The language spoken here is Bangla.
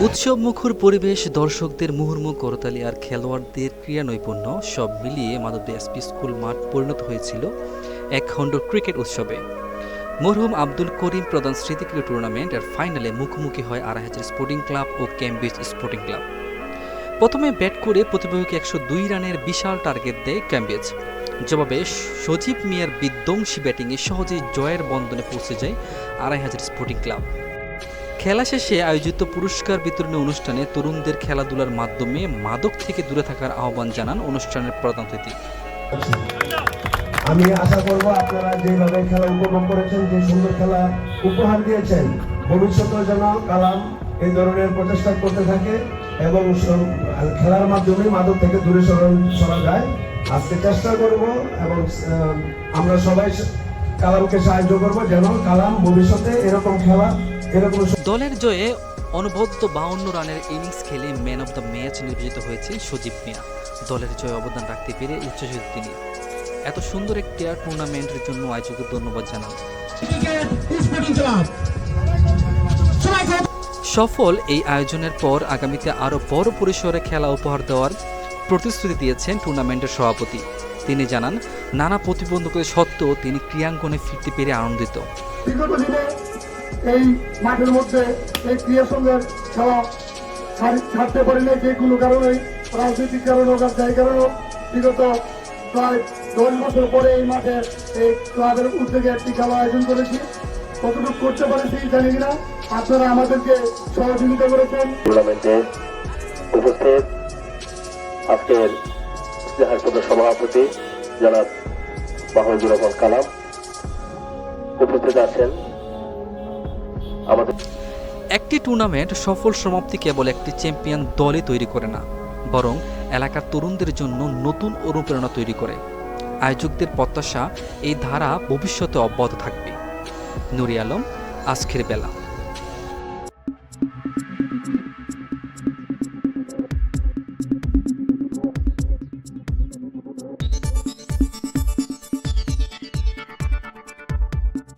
উৎসবমুখর পরিবেশ, দর্শকদের মুহুর্মুহ করতালি আর খেলোয়াড়দের ক্রীড়া নৈপুণ্য সব মিলিয়ে মাধবদী এসপি স্কুল মাঠ পরিণত হয়েছিল একখণ্ড ক্রিকেট উৎসবে। মরহুম আব্দুল করিম প্রধান স্মৃতিক্রীড়া টুর্নামেন্ট এর ফাইনালে মুখোমুখি হয় আড়াইহাজার স্পোর্টিং ক্লাব ও ক্যামব্রিজ স্পোর্টিং ক্লাব। প্রথমে ব্যাট করে প্রতিপক্ষকে ১০২ রানের বিশাল টার্গেট দেয় ক্যামব্রিজ। জবাবে সজীব মিয়ার বিধ্বংসী ব্যাটিংয়ে সহজেই জয়ের বন্দনে পৌঁছে যায় আড়াইহাজার স্পোর্টিং ক্লাব। খেলা শেষে আয়োজিত পুরস্কার বিতরণী অনুষ্ঠানে তরুণদের খেলাধুলার মাধ্যমে মাদক থেকে দূরে থাকার আহ্বান জানান অনুষ্ঠানের প্রধান অতিথি। আমি আশা করব আপনারা যেভাবে খেলা উপভোগ করেছেন, যে সুন্দর খেলা উপহার দিয়েছেন, ভবিষ্যতে যেন কালাম এই ধরনের প্রচেষ্টা করতে থাকে এবং খেলার মাধ্যমে মাদক থেকে দূরে সরা যায়। আজকে চেষ্টা করব এবং আমরা সবাই কালামকে সাহায্য করব যেন কালাম ভবিষ্যতে এরকম খেলা দলের জয়ে অনবদ্য ৫২ রানের ইনিংস খেলে ম্যান অব দ্য ম্যাচ নির্বাচিত হয়েছে সজীব মিয়া। দলের জয়ে অবদান রাখতে পেরে উচ্ছ্বসিত তিনি। এত সুন্দর একটি টুর্নামেন্টের জন্য আয়োজককে ধন্যবাদ জানান। সফল এই আয়োজনের পর আগামীতে আরও বড় পরিসরে খেলা উপহার দেওয়ার প্রতিশ্রুতি দিয়েছেন টুর্নামেন্টের সভাপতি। তিনি জানান, নানা প্রতিবন্ধকতা সত্ত্বেও তিনি ক্রীড়াঙ্গনে ফিরতে পেরে আনন্দিত। এই মাঠের মধ্যে এই ক্রীড়া সঙ্গের খেলা ছাড়তে পারিনি, যে কোনো কারণে, রাজনৈতিক কারণ হোক আর যাই কারণ হোক। বিগত প্রায় 10 বছর পরে এই মাঠে এই ক্লাবের উদ্যোগে একটি খেলা আয়োজন করেছি। কতটুকু করতে পারেছি জানি না, আপনারা আমাদেরকে সহযোগিতা করেছেন। টুর্নামেন্টে উপস্থিত আজকের সভাপতি জনাব মাহমুদুর রহমান কালাম উপস্থিত আছেন। একটি টুর্নামেন্ট সফল সমাপ্তি কেবল একটি চ্যাম্পিয়ন দলই তৈরি করে না, বরং এলাকার তরুণদের জন্য নতুন অনুপ্রেরণা তৈরি করে। আয়োজকদের প্রত্যাশা এই ধারা ভবিষ্যতে অব্যাহত থাকবে। নুরি আলম, আজকের বেলা।